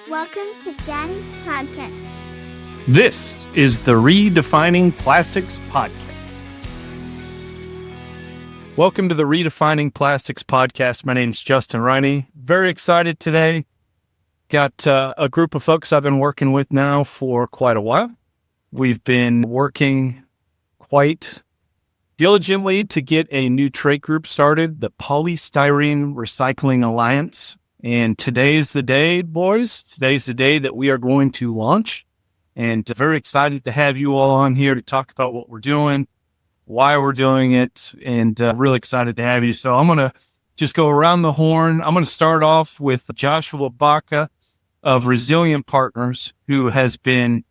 Welcome to Daddy's Podcast. This is the Redefining Plastics Podcast. Welcome to the Redefining Plastics Podcast. My name is Justin Riney. Very excited today. Got a group of folks I've been working with now for quite a while. We've been working quite diligently to get a new trade group started, the Polystyrene Recycling Alliance. And today's the day, boys. Today's the day that we are going to launch. And very excited to have you all on here to talk about what we're doing, why we're doing it, and really excited to have you. So I'm going to just go around the horn. I'm going to start off with Joshua Baca of Resilient Partners, who has been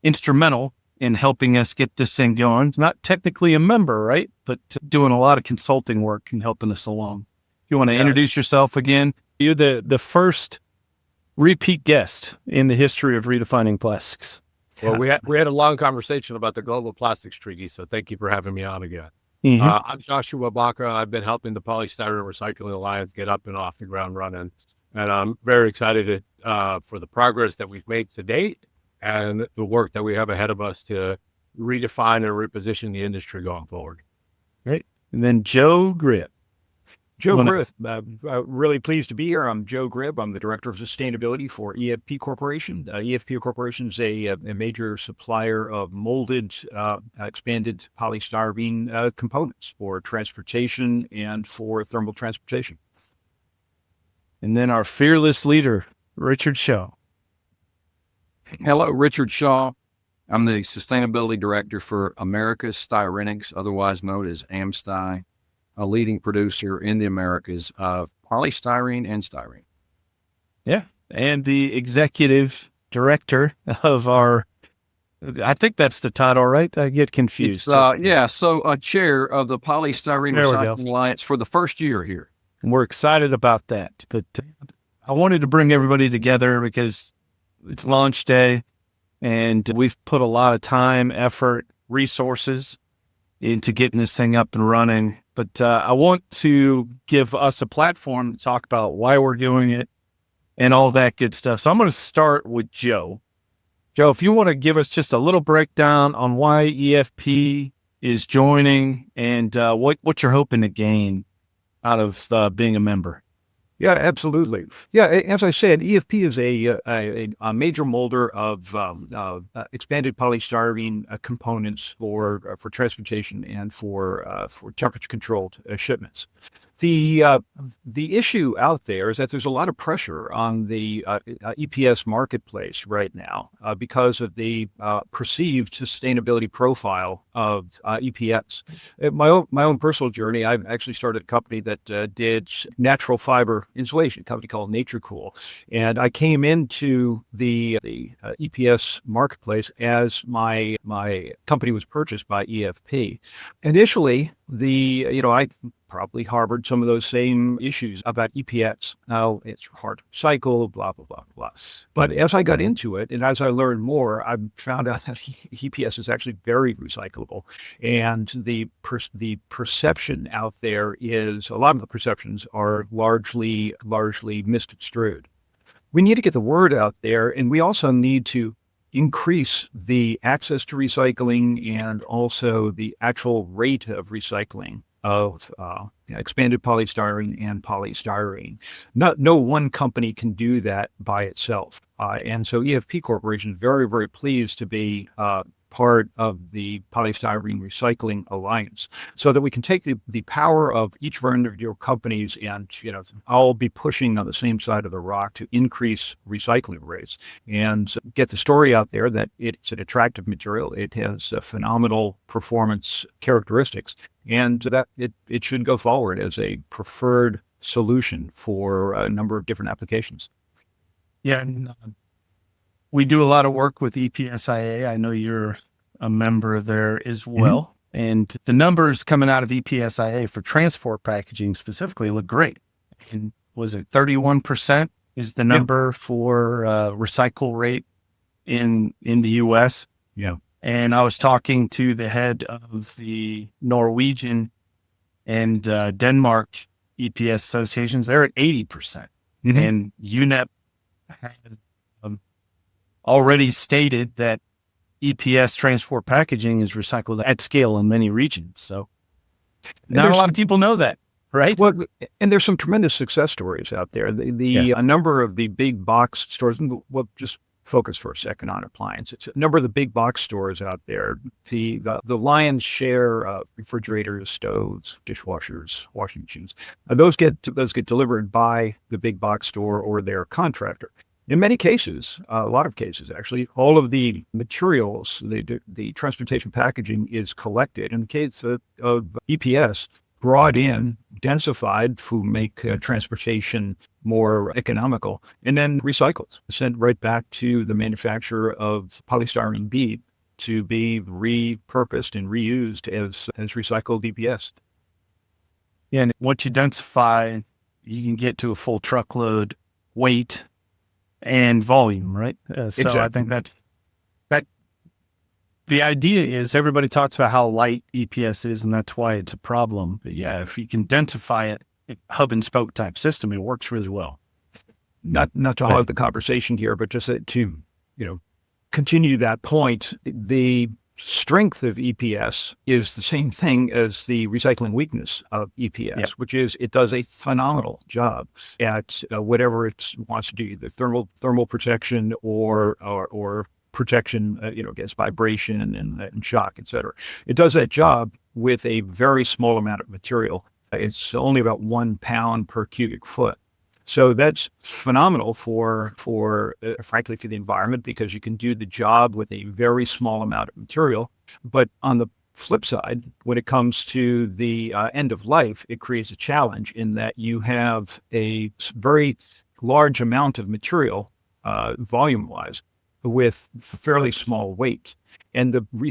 instrumental in helping us get this thing going. It's not technically a member, right? But doing a lot of consulting work and helping us along. If you want to introduce yourself again, you're the first repeat guest in the history of Redefining Plastics. Well, we had a long conversation about the Global Plastics Treaty, so thank you for having me on again. Mm-hmm. I'm Joshua Baca. I've been helping the Polystyrene Recycling Alliance get up and off the ground running, and I'm very excited for the progress that we've made to date and the work that we have ahead of us to redefine and reposition the industry going forward. Great. And then Joe Grzyb. Joe Grzyb, really pleased to be here. I'm Joe Grzyb. I'm the Director of Sustainability for EFP Corporation. EFP Corporation is a major supplier of molded, expanded polystyrene components for transportation and for thermal transportation. And then our fearless leader, Richard Shaw. Hello, Richard Shaw. I'm the Sustainability Director for America's Styrenics, otherwise known as AmSty, a leading producer in the Americas of polystyrene and styrene. Yeah. And the executive director of our, I think that's the title, right? I get confused. So chair of the Polystyrene Recycling Alliance for the first year here. And we're excited about that. But I wanted to bring everybody together because it's launch day and we've put a lot of time, effort, resources into getting this thing up and running. But I want to give us a platform to talk about why we're doing it and all that good stuff. So I'm going to start with Joe. Joe, if you want to give us just a little breakdown on why EFP is joining and what you're hoping to gain out of being a member. Yeah, absolutely. Yeah, as I said, EFP is a major molder of expanded polystyrene components for transportation and for temperature-controlled shipments. The issue out there is that there's a lot of pressure on the EPS marketplace right now because of the perceived sustainability profile of EPS. My own personal journey, I've actually started a company that did natural fiber insulation, a company called NatureCool, and I came into the EPS marketplace as my company was purchased by EFP. Initially, I probably harbored some of those same issues about EPS. Now, it's hard to recycle, blah, blah, blah, blah. But as I got into it, and as I learned more, I found out that EPS is actually very recyclable. And the perception out there is, a lot of the perceptions are largely misconstrued. We need to get the word out there, and we also need to increase the access to recycling and also the actual rate of recycling of expanded polystyrene and polystyrene. No one company can do that by itself. And so EFP Corporation is very, very pleased to be part of the Polystyrene Recycling Alliance so that we can take the power of each of our individual companies and, all be pushing on the same side of the rock to increase recycling rates and get the story out there that it's an attractive material. It has phenomenal performance characteristics and that it should go forward as a preferred solution for a number of different applications. Yeah. And, we do a lot of work with EPSIA. I know you're a member there as well. Mm-hmm. And the numbers coming out of EPSIA for transport packaging specifically look great. And was it 31% is the number for recycle rate in the U.S.? Yeah. And I was talking to the head of the Norwegian and Denmark EPS associations. They're at 80%. Mm-hmm. And UNEP has already stated that EPS transport packaging is recycled at scale in many regions. So not a lot of people know that, right? Well, and there's some tremendous success stories out there. A number of the big box stores, and we'll just focus for a second on appliances. A number of the big box stores out there, the lion's share of refrigerators, stoves, dishwashers, washing machines, those get delivered by the big box store or their contractor. In many cases, a lot of cases actually, all of the materials, the transportation packaging is collected. In the case of EPS, brought in, densified to make transportation more economical, and then recycled, sent right back to the manufacturer of polystyrene bead to be repurposed and reused as recycled EPS. Yeah, and once you densify, you can get to a full truckload weight and volume, right? So Exactly. I think that the idea is everybody talks about how light EPS is, and that's why it's a problem. But yeah, if you can densify it, hub and spoke type system, it works really well. Not to hog the conversation here, but just to continue that point, the strength of EPS is the same thing as the recycling weakness of EPS, which is it does a phenomenal job at whatever it wants to do, either thermal protection or protection, against vibration and shock, et cetera. It does that job with a very small amount of material. It's only about 1 pound per cubic foot. So that's phenomenal for frankly, for the environment, because you can do the job with a very small amount of material. But on the flip side, when it comes to the end of life, it creates a challenge in that you have a very large amount of material, volume-wise, with fairly small weight. And the way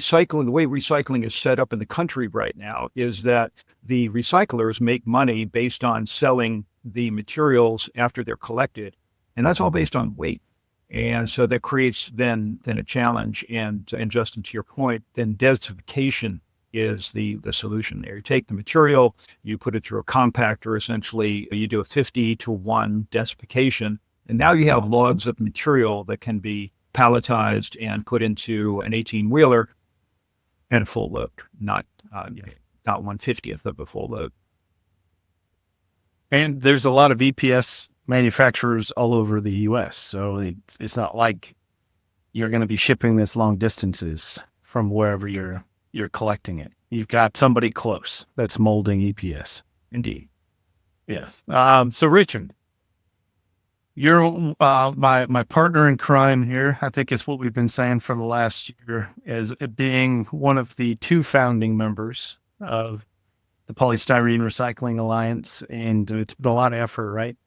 recycling is set up in the country right now is that the recyclers make money based on selling the materials after they're collected. And that's all based on weight. And so that creates then a challenge. And Justin, to your point, then densification is the solution there. You take the material, you put it through a compactor, essentially, you do a 50-to-1 densification. And now you have logs of material that can be palletized and put into an 18-wheeler and a full load, not 1/50th of a full load. And there's a lot of EPS manufacturers all over the U.S., so it's not like you're going to be shipping this long distances from wherever you're collecting it. You've got somebody close that's molding EPS. Indeed. Yes. So Richard, you're my partner in crime here. I think it's what we've been saying for the last year, as being one of the 2 founding members of the Polystyrene Recycling Alliance, and it's been a lot of effort, right?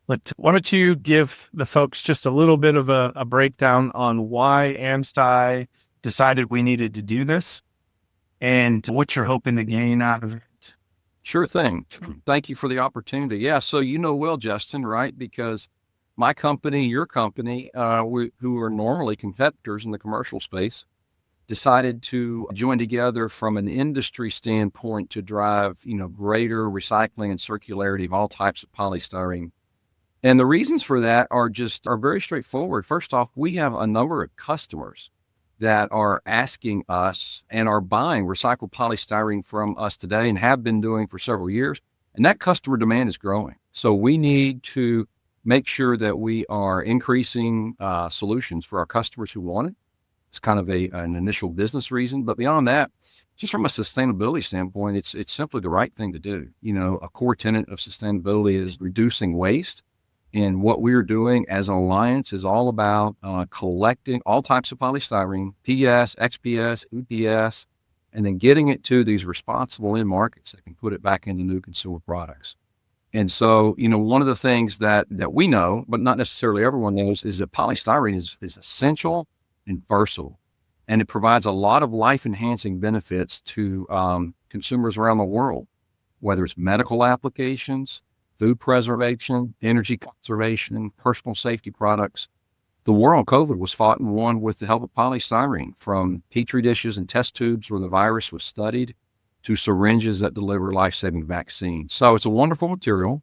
But why don't you give the folks just a little bit of a breakdown on why AmSty decided we needed to do this and what you're hoping to gain out of it? Sure thing. Thank you for the opportunity. Yeah, so well, Justin, right? Because my company, your company, who are normally competitors in the commercial space, decided to join together from an industry standpoint to drive, greater recycling and circularity of all types of polystyrene. And the reasons for that are very straightforward. First off, we have a number of customers that are asking us and are buying recycled polystyrene from us today and have been doing for several years. And that customer demand is growing. So we need to make sure that we are increasing solutions for our customers who want it. It's kind of an initial business reason, but beyond that, just from a sustainability standpoint, it's simply the right thing to do. A core tenet of sustainability is reducing waste, and what we're doing as an alliance is all about collecting all types of polystyrene, PS, XPS, EPS, and then getting it to these responsible end markets that can put it back into new consumer products. And so, one of the things that we know, but not necessarily everyone knows, is that polystyrene is essential and versatile, and it provides a lot of life-enhancing benefits to consumers around the world, whether it's medical applications, food preservation, energy conservation, personal safety products. The war on COVID was fought and won with the help of polystyrene, from petri dishes and test tubes where the virus was studied to syringes that deliver life-saving vaccines. So it's a wonderful material,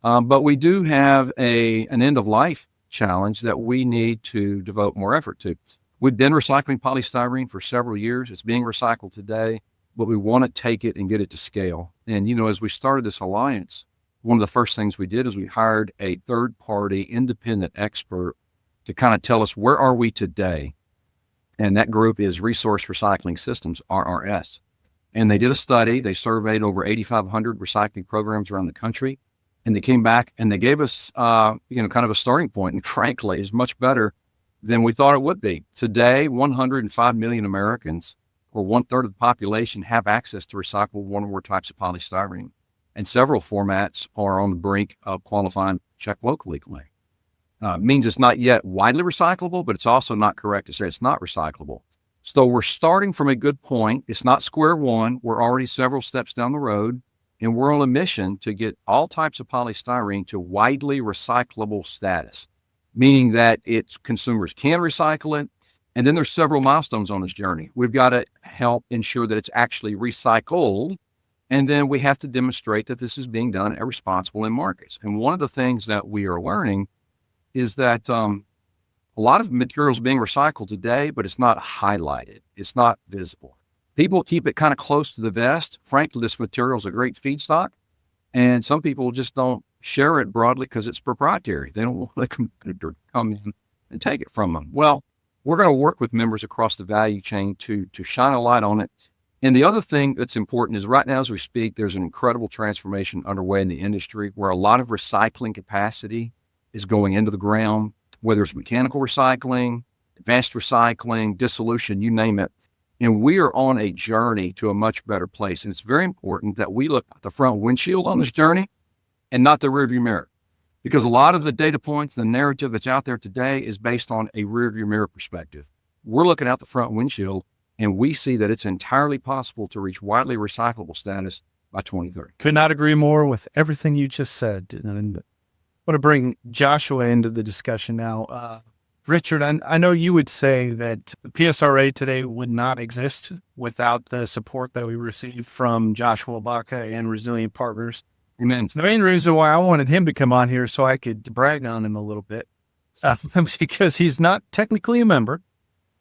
but we do have an end-of-life challenge that we need to devote more effort to. We've been recycling polystyrene for several years. It's being recycled today, but we want to take it and get it to scale. And, as we started this alliance, one of the first things we did is we hired a third-party independent expert to kind of tell us where are we today. And that group is Resource Recycling Systems, RRS. And they did a study. They surveyed over 8,500 recycling programs around the country. And they came back and they gave us, kind of a starting point. And frankly, it's much better than we thought it would be. Today, 105 million Americans, or 1/3 of the population, have access to recyclable one or more types of polystyrene. And several formats are on the brink of qualifying check locally claim. Means it's not yet widely recyclable, but it's also not correct to say it's not recyclable. So we're starting from a good point. It's not square one. We're already several steps down the road, and we're on a mission to get all types of polystyrene to widely recyclable status, meaning that consumers can recycle it. And then there's several milestones on this journey. We've got to help ensure that it's actually recycled. And then we have to demonstrate that this is being done at responsible end markets. And one of the things that we are learning is that a lot of materials being recycled today, but it's not highlighted. It's not visible. People keep it kind of close to the vest. Frankly, this material is a great feedstock, and some people just don't share it broadly because it's proprietary. They don't want the competitor to come in and take it from them. Well, we're going to work with members across the value chain to shine a light on it. And the other thing that's important is right now as we speak, there's an incredible transformation underway in the industry where a lot of recycling capacity is going into the ground, whether it's mechanical recycling, advanced recycling, dissolution, you name it. And we are on a journey to a much better place. And it's very important that we look at the front windshield on this journey and not the rearview mirror. Because a lot of the data points, the narrative that's out there today is based on a rearview mirror perspective. We're looking out the front windshield and we see that it's entirely possible to reach widely recyclable status by 2030. Could not agree more with everything you just said. And I want to bring Joshua into the discussion now. Richard, I know you would say that the PSRA today would not exist without the support that we received from Joshua Baca and Resilient Partners. Amen. The main reason why I wanted him to come on here so I could brag on him a little bit, because he's not technically a member,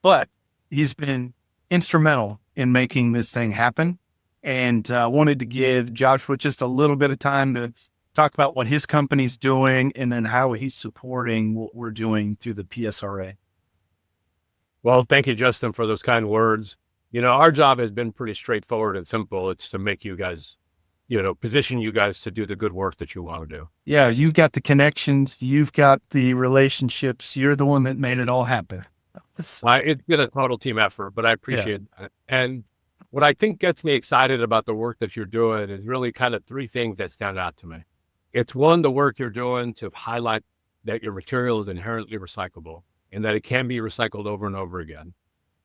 but he's been instrumental in making this thing happen. And wanted to give Joshua just a little bit of time to talk about what his company's doing and then how he's supporting what we're doing through the PSRA. Well, thank you, Justin, for those kind words. Our job has been pretty straightforward and simple. It's to make you guys, position you guys to do the good work that you want to do. Yeah, you've got the connections, you've got the relationships, you're the one that made it all happen. It's been a total team effort, but I appreciate that. And what I think gets me excited about the work that you're doing is really kind of three things that stand out to me. It's one, the work you're doing to highlight that your material is inherently recyclable and that it can be recycled over and over again.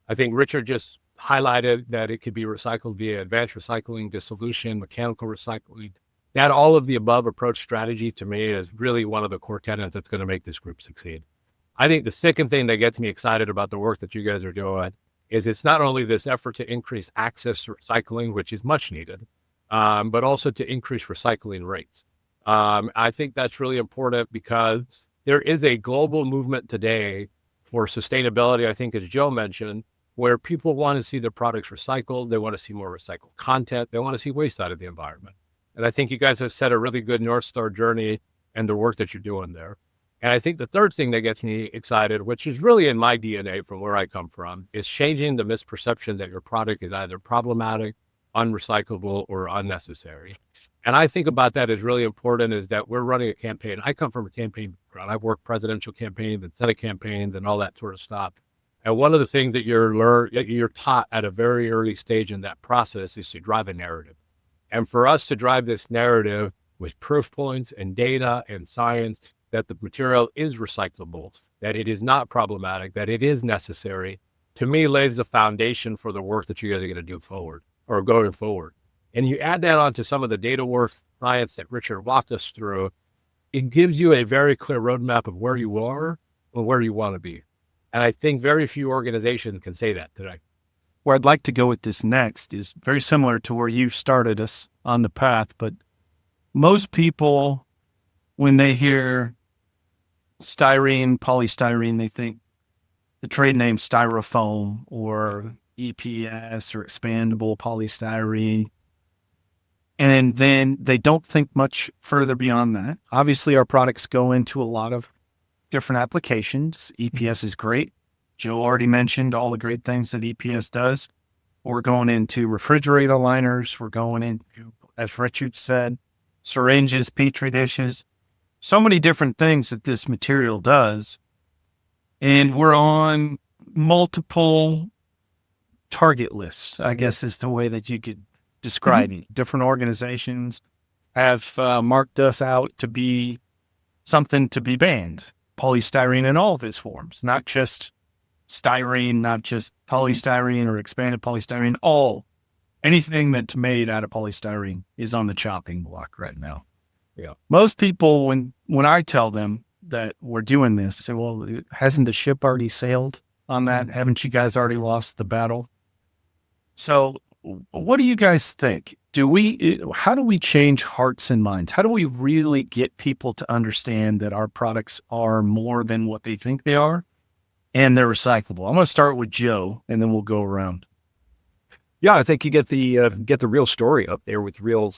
I think Richard just highlighted that it could be recycled via advanced recycling, dissolution, mechanical recycling. That all of the above approach strategy to me is really one of the core tenets that's going to make this group succeed. I think the second thing that gets me excited about the work that you guys are doing is it's not only this effort to increase access to recycling, which is much needed, but also to increase recycling rates. I think that's really important because there is a global movement today for sustainability, I think, as Joe mentioned, where people want to see their products recycled. They want to see more recycled content. They want to see waste out of the environment. And I think you guys have set a really good North Star journey and the work that you're doing there. And I think the third thing that gets me excited, which is really in my DNA from where I come from, is changing the misperception that your product is either problematic, unrecyclable, or unnecessary. And I think about that as really important is that we're running a campaign. I come from a campaign background. I've worked presidential campaigns and Senate campaigns and all that sort of stuff. And one of the things that you're taught at a very early stage in that process is to drive a narrative. And for us to drive this narrative with proof points and data and science that the material is recyclable, that it is not problematic, that it is necessary, to me lays the foundation for the work that you guys are going to do forward or going forward. And you add that onto some of the data work science that Richard walked us through, it gives you a very clear roadmap of where you are and where you want to be. And I think very few organizations can say that today. Where I'd like to go with this next is very similar to where you started us on the path, but most people, when they hear styrene, polystyrene, they think the trade name styrofoam or EPS or expandable polystyrene. And then they don't think much further beyond that. Obviously, our products go into a lot of different applications. EPS is great. Joe already mentioned all the great things that EPS does. We're going into refrigerator liners. We're going into, as Richard said, syringes, petri dishes, so many different things that this material does. And we're on multiple target lists, I guess is the way that you could describe it. Different organizations have marked us out to be something to be banned. Polystyrene in all of its forms, not just styrene, not just polystyrene or expanded polystyrene, anything that's made out of polystyrene is on the chopping block right now. Yeah. Most people, when I tell them that we're doing this, say, well, hasn't the ship already sailed on that? Haven't you guys already lost the battle? So what do you guys think? How do we change hearts and minds? How do we really get people to understand that our products are more than what they think they are and they're recyclable? I'm going to start with Joe and then we'll go around. Yeah, I think you get the real story up there with real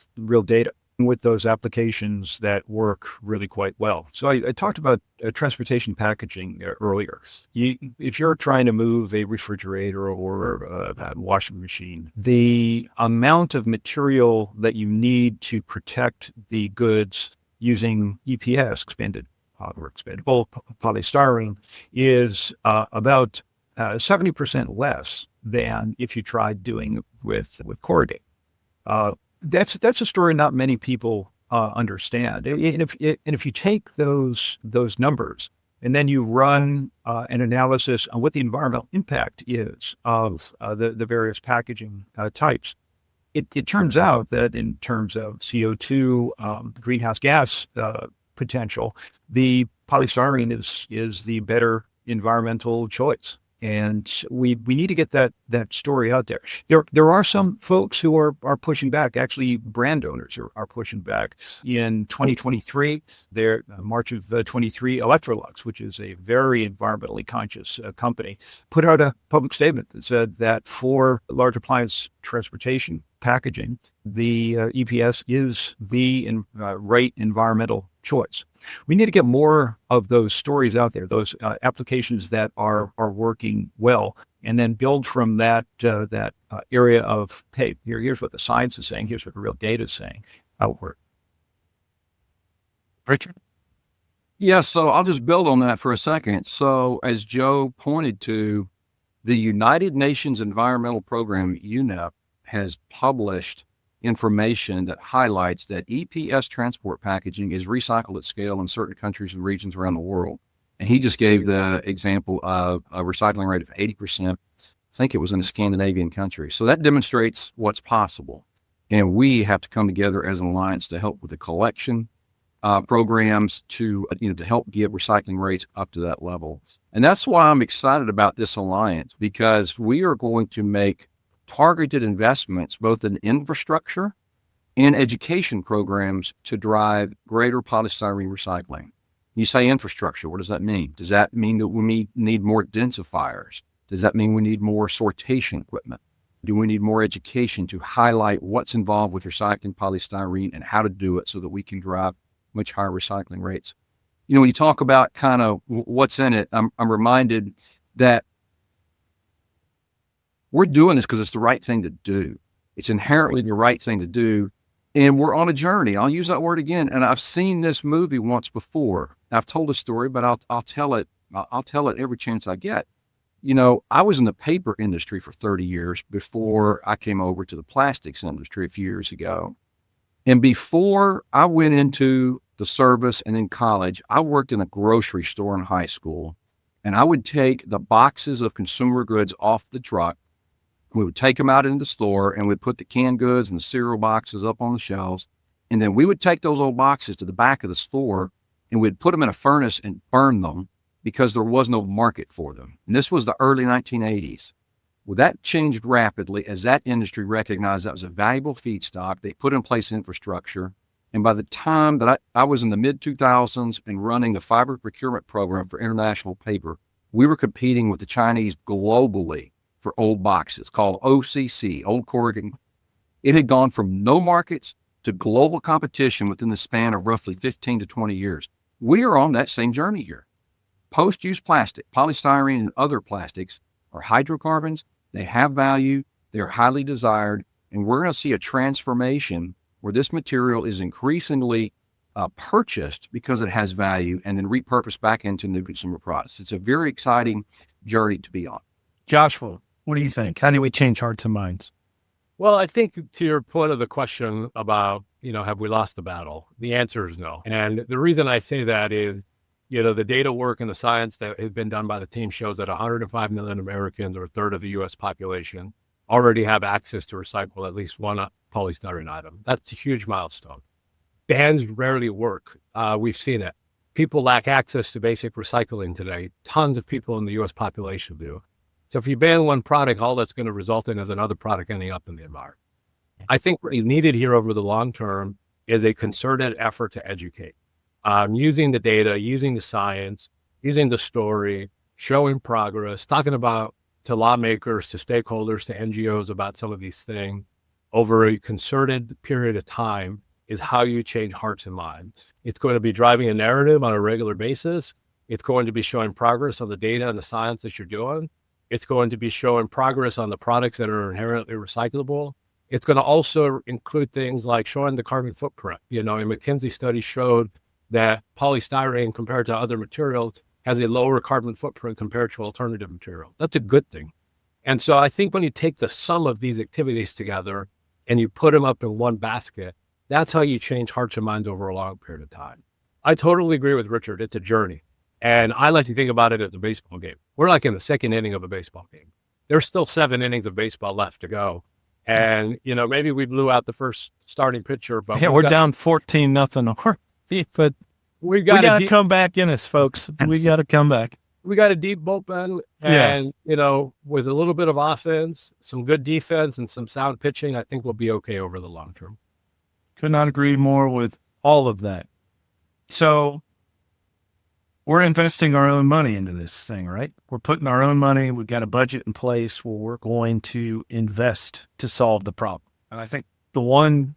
data with those applications that work really quite well. So I talked about transportation packaging earlier. If you're trying to move a refrigerator or a washing machine, the amount of material that you need to protect the goods using EPS, expandable polystyrene, is about 70% less than if you tried doing it with corrugate. That's a story not many people understand. And if you take those numbers and then you run an analysis on what the environmental impact is of the various packaging types, it turns out that in terms of CO2 greenhouse gas potential, the polystyrene is the better environmental choice. And we need to get that story out there. There are some folks who are pushing back. Actually, brand owners are pushing back. In 2023, March of 23, Electrolux, which is a very environmentally conscious company, put out a public statement that said that for large appliance transportation packaging, the EPS is the right environmental choice. We need to get more of those stories out there, those applications that are working well, and then build from that area of, hey, here's what the science is saying, here's what the real data is saying, how it works. Richard? Yeah, so I'll just build on that for a second. So as Joe pointed to, the United Nations Environmental Program, UNEP, has published information that highlights that EPS transport packaging is recycled at scale in certain countries and regions around the world. And he just gave the example of a recycling rate of 80%. I think it was in a Scandinavian country. So that demonstrates what's possible. And we have to come together as an alliance to help with the collection programs to help get recycling rates up to that level. And that's why I'm excited about this alliance, because we are going to make targeted investments both in infrastructure and education programs to drive greater polystyrene recycling. You say infrastructure, what does that mean? Does that mean that we need more densifiers? Does that mean we need more sortation equipment? Do we need more education to highlight what's involved with recycling polystyrene and how to do it so that we can drive much higher recycling rates? When you talk about kind of what's in it, I'm reminded that we're doing this because it's the right thing to do. It's inherently the right thing to do. And we're on a journey. I'll use that word again. And I've seen this movie once before. I've told a story, but I'll tell it. I'll tell it every chance I get. I was in the paper industry for 30 years before I came over to the plastics industry a few years ago. And before I went into the service and in college, I worked in a grocery store in high school. And I would take the boxes of consumer goods off the truck. We would take them out into the store and we'd put the canned goods and the cereal boxes up on the shelves. And then we would take those old boxes to the back of the store and we'd put them in a furnace and burn them because there was no market for them. And this was the early 1980s. Well, that changed rapidly as that industry recognized that was a valuable feedstock. They put in place infrastructure And by the time that I was in the mid 2000s and running the fiber procurement program for International Paper, we were competing with the Chinese globally for old boxes called OCC, Old Corrugated. It had gone from no markets to global competition within the span of roughly 15 to 20 years. We are on that same journey here. Post-use plastic, polystyrene, and other plastics are hydrocarbons. They have value. They're highly desired. And we're going to see a transformation where this material is increasingly purchased because it has value and then repurposed back into new consumer products. It's a very exciting journey to be on. Joshua, what do you think? How do we change hearts and minds? Well, I think to your point of the question about, have we lost the battle? The answer is no. And the reason I say that is, the data work and the science that has been done by the team shows that 105 million Americans, or a third of the U.S. population, already have access to recycle at least one polystyrene item. That's a huge milestone. Bans rarely work. We've seen it. People lack access to basic recycling today. Tons of people in the U.S. population do. So if you ban one product, all that's going to result in is another product ending up in the environment. I think what is needed here over the long term is a concerted effort to educate, using the data, using the science, using the story, showing progress, talking about to lawmakers, to stakeholders, to NGOs about some of these things over a concerted period of time is how you change hearts and minds. It's going to be driving a narrative on a regular basis. It's going to be showing progress on the data and the science that you're doing. It's going to be showing progress on the products that are inherently recyclable. It's going to also include things like showing the carbon footprint. A McKinsey study showed that polystyrene compared to other materials has a lower carbon footprint compared to alternative material. That's a good thing. And so I think when you take the sum of these activities together and you put them up in one basket, that's how you change hearts and minds over a long period of time. I totally agree with Richard. It's a journey. And I like to think about it as a baseball game. We're like in the second inning of a baseball game. There's still 7 innings of baseball left to go. And, maybe we blew out the first starting pitcher, but we're down 14-0, but we got to come back in us, folks. We got to come back. We got a deep bullpen and, with a little bit of offense, some good defense and some sound pitching, I think we'll be okay over the long term. Could not agree more with all of that. So we're investing our own money into this thing, right? We're putting our own money. We've got a budget in place where we're going to invest to solve the problem. And I think the one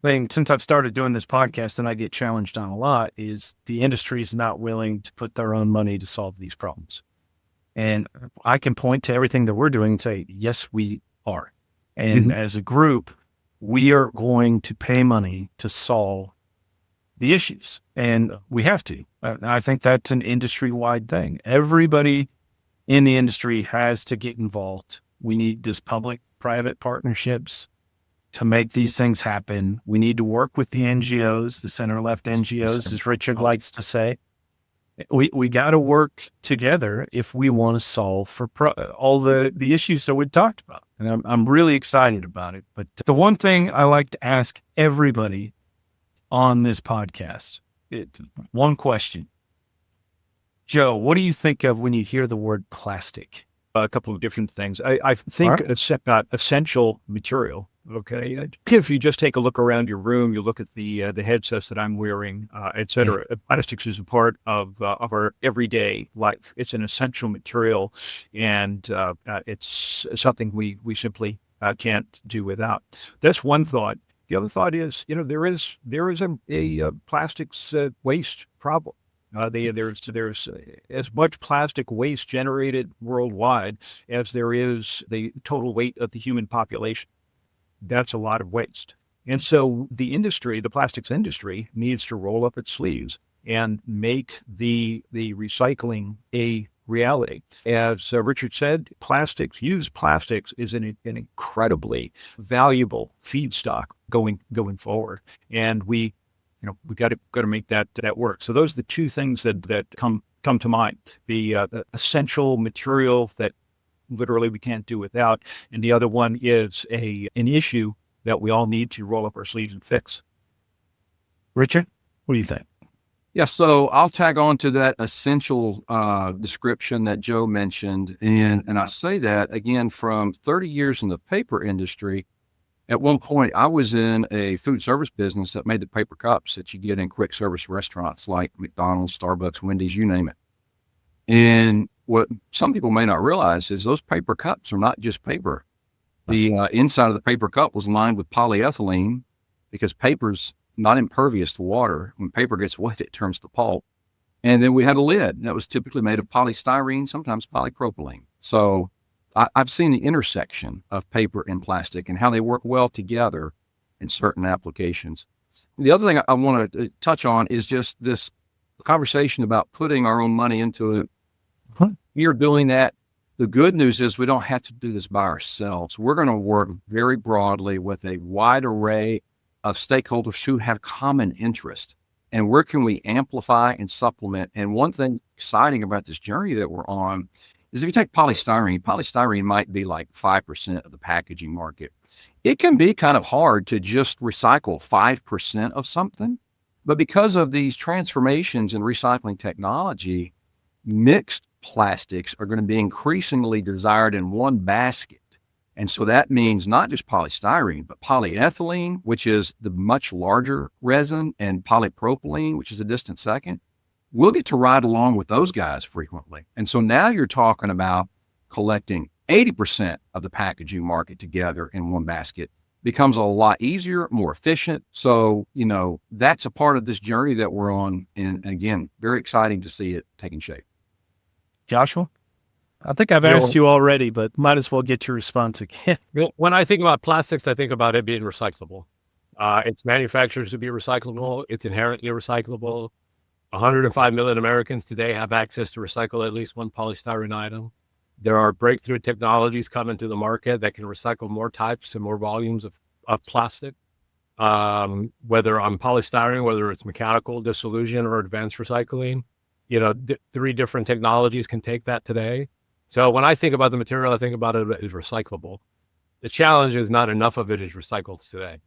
thing, since I've started doing this podcast and I get challenged on a lot, is the industry is not willing to put their own money to solve these problems. And I can point to everything that we're doing and say, yes, we are. And as a group, we are going to pay money to solve the issues, and we have to. I think that's an industry-wide thing. Everybody in the industry has to get involved. We need this public-private partnerships to make these things happen. We need to work with the NGOs, the center-left NGOs, as Richard likes to say. We got to work together if we want to solve for all the issues that we talked about. And I'm really excited about it. But the one thing I like to ask everybody on this podcast, one question. Joe, what do you think of when you hear the word plastic? A couple of different things. I think it's essential material. Okay. If you just take a look around your room, you look at the headsets that I'm wearing, et cetera. Plastics is a part of our everyday life. It's an essential material, and it's something we simply can't do without. That's one thought. The other thought is, there is a plastics waste problem. There's as much plastic waste generated worldwide as there is the total weight of the human population. That's a lot of waste. And so the plastics industry needs to roll up its sleeves and make the recycling a reality. As Richard said, used plastics is an incredibly valuable feedstock going forward. And we got to make that work. So those are the two things that come to mind. The essential material that literally we can't do without, and the other one is an issue that we all need to roll up our sleeves and fix. Richard, what do you think? Yeah, so I'll tag on to that essential description that Joe mentioned. And I say that, again, from 30 years in the paper industry, At one point, I was in a food service business that made the paper cups that you get in quick service restaurants like McDonald's, Starbucks, Wendy's, you name it. And what some people may not realize is those paper cups are not just paper. The inside of the paper cup was lined with polyethylene because paper's not impervious to water. When paper gets wet, it turns to pulp. And then we had a lid that was typically made of polystyrene, sometimes polypropylene. So I've seen the intersection of paper and plastic and how they work well together in certain applications. The other thing I want to touch on is just this conversation about putting our own money into it. You're doing that. The good news is we don't have to do this by ourselves. We're going to work very broadly with a wide array of stakeholders who have common interest. And where can we amplify and supplement? And one thing exciting about this journey that we're on is if you take polystyrene might be like 5% of the packaging market. It can be kind of hard to just recycle 5% of something. But because of these transformations in recycling technology, mixed plastics are going to be increasingly desired in one basket. And so that means not just polystyrene, but polyethylene, which is the much larger resin, and polypropylene, which is a distant second. We'll get to ride along with those guys frequently. And so now you're talking about collecting 80% of the packaging market together in one basket. Becomes a lot easier, more efficient. So, that's a part of this journey that we're on. And again, very exciting to see it taking shape. Joshua? I think I've asked you already, but might as well get your response again. When I think about plastics, I think about it being recyclable. It's manufactured to be recyclable. It's inherently recyclable. 105 million Americans today have access to recycle at least one polystyrene item. There are breakthrough technologies coming to the market that can recycle more types and more volumes of plastic, whether on polystyrene, whether it's mechanical dissolution or advanced recycling. 3 different technologies can take that today. So when I think about the material, I think about it as recyclable. The challenge is not enough of it is recycled today.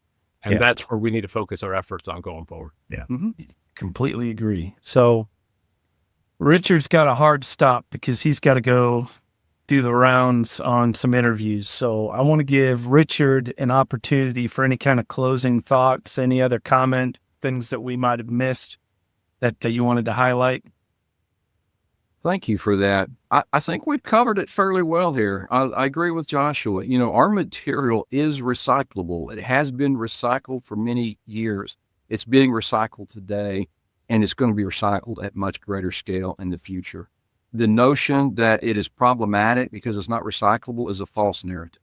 And that's where we need to focus our efforts on going forward. Yeah, completely agree. So Richard's got a hard stop because he's got to go do the rounds on some interviews. So I want to give Richard an opportunity for any kind of closing thoughts, any other comment, things that we might have missed that you wanted to highlight. Thank you for that. I think we've covered it fairly well here. I agree with Joshua. Our material is recyclable. It has been recycled for many years. It's being recycled today, and it's going to be recycled at much greater scale in the future. The notion that it is problematic because it's not recyclable is a false narrative.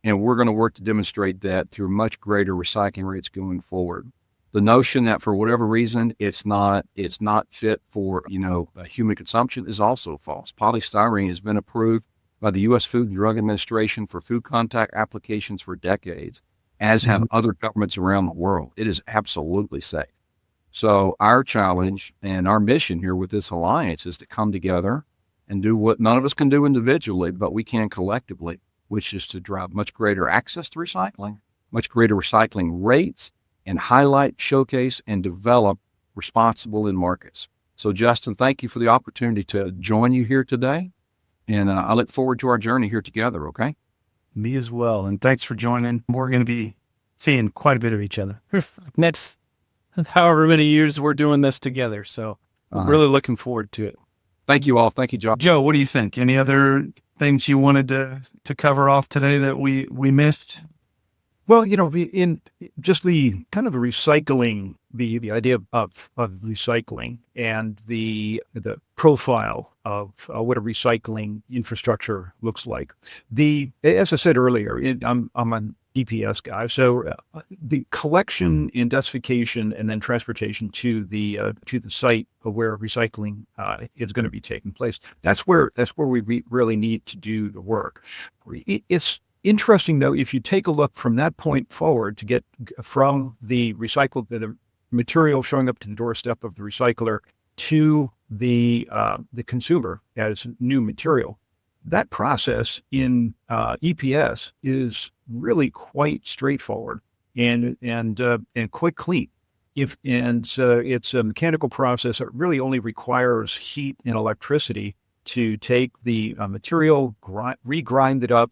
And we're going to work to demonstrate that through much greater recycling rates going forward. The notion that for whatever reason it's not fit for human consumption is also false. Polystyrene has been approved by the U.S. Food and Drug Administration for food contact applications for decades, as have other governments around the world. It is absolutely safe. So our challenge and our mission here with this alliance is to come together and do what none of us can do individually, but we can collectively, which is to drive much greater access to recycling, much greater recycling rates, and highlight, showcase, and develop responsible in markets. So Justin, thank you for the opportunity to join you here today. And I look forward to our journey here together, okay? Me as well. And thanks for joining. We're going to be seeing quite a bit of each other next however many years we're doing this together. So I'm really looking forward to it. Thank you all. Thank you, Josh. Joe, what do you think? Any other things you wanted to cover off today that we missed? Well, in just the kind of recycling, the idea of recycling and the profile of what a recycling infrastructure looks like. As I said earlier, I'm a DPS guy, so the collection and densification and then transportation to the site of where recycling is going to be taking place. That's where we really need to do the work. It's interesting, though, if you take a look from that point forward to get from the material showing up to the doorstep of the recycler to the consumer as new material, that process in EPS is really quite straightforward and quite clean. It's a mechanical process that really only requires heat and electricity to take the material, regrind it up,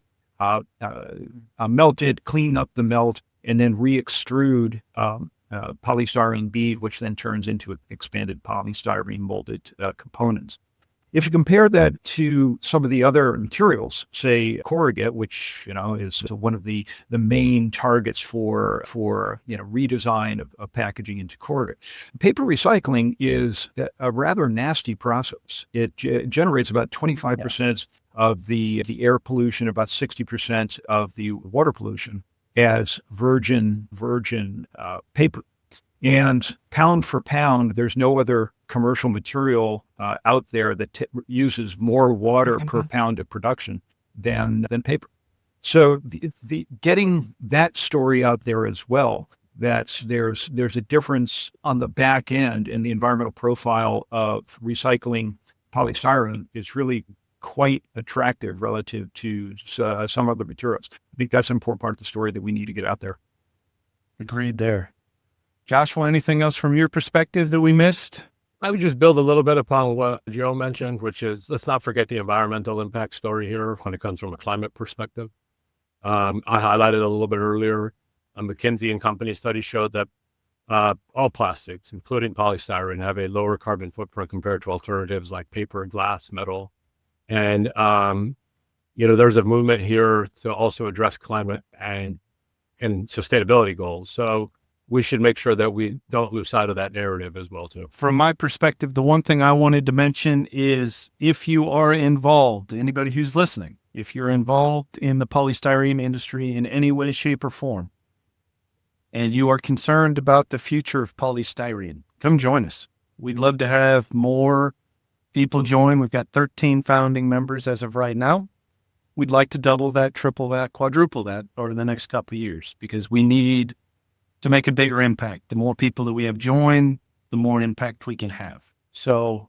melted, clean up the melt, and then re-extrude polystyrene bead, which then turns into expanded polystyrene molded components. If you compare that to some of the other materials, say corrugate, which is one of the main targets for redesign of packaging into corrugate, paper recycling is a rather nasty process. It generates about 25% of the air pollution, about 60% of the water pollution as virgin paper. And pound for pound, there's no other commercial material out there that uses more water per pound of production than paper. So the getting that story out there as well, that there's a difference on the back end in the environmental profile of recycling polystyrene is really quite attractive relative to some other materials. I think that's an important part of the story that we need to get out there. Agreed there. Joshua, anything else from your perspective that we missed? I would just build a little bit upon what Joe mentioned, which is let's not forget the environmental impact story here when it comes from a climate perspective. I highlighted a little bit earlier, a McKinsey and Company study showed that all plastics, including polystyrene, have a lower carbon footprint compared to alternatives like paper, glass, metal. And, there's a movement here to also address climate and sustainability goals. So we should make sure that we don't lose sight of that narrative as well, too. From my perspective, the one thing I wanted to mention is if you are involved, anybody who's listening, if you're involved in the polystyrene industry in any way, shape, or form, and you are concerned about the future of polystyrene, come join us. We'd love to have more people join. We've got 13 founding members as of right now. We'd like to double that, triple that, quadruple that over the next couple of years because we need to make a bigger impact. The more people that we have join, the more impact we can have. So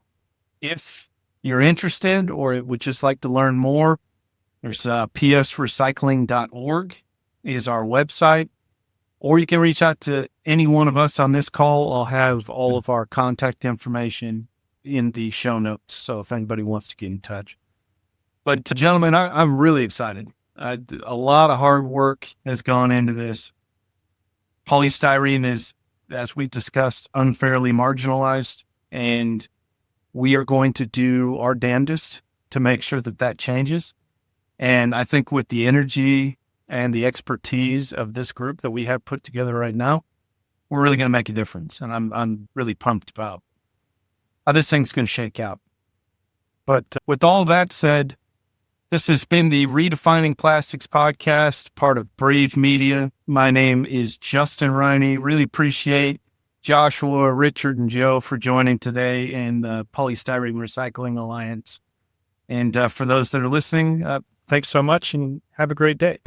if you're interested or would just like to learn more, there's psrecycling.org is our website, or you can reach out to any one of us on this call. I'll have all of our contact information in the show notes. So if anybody wants to get in touch. But gentlemen, I'm really excited. A lot of hard work has gone into this. Polystyrene is, as we discussed, unfairly marginalized, and we are going to do our damnedest to make sure that changes. And I think with the energy and the expertise of this group that we have put together right now, we're really going to make a difference. And I'm really pumped about how this thing's going to shake out. But with all that said, this has been the Redefining Plastics podcast, part of Brave Media. My name is Justin Riney. Really appreciate Joshua, Richard, and Joe for joining today in the Polystyrene Recycling Alliance. And for those that are listening, thanks so much and have a great day.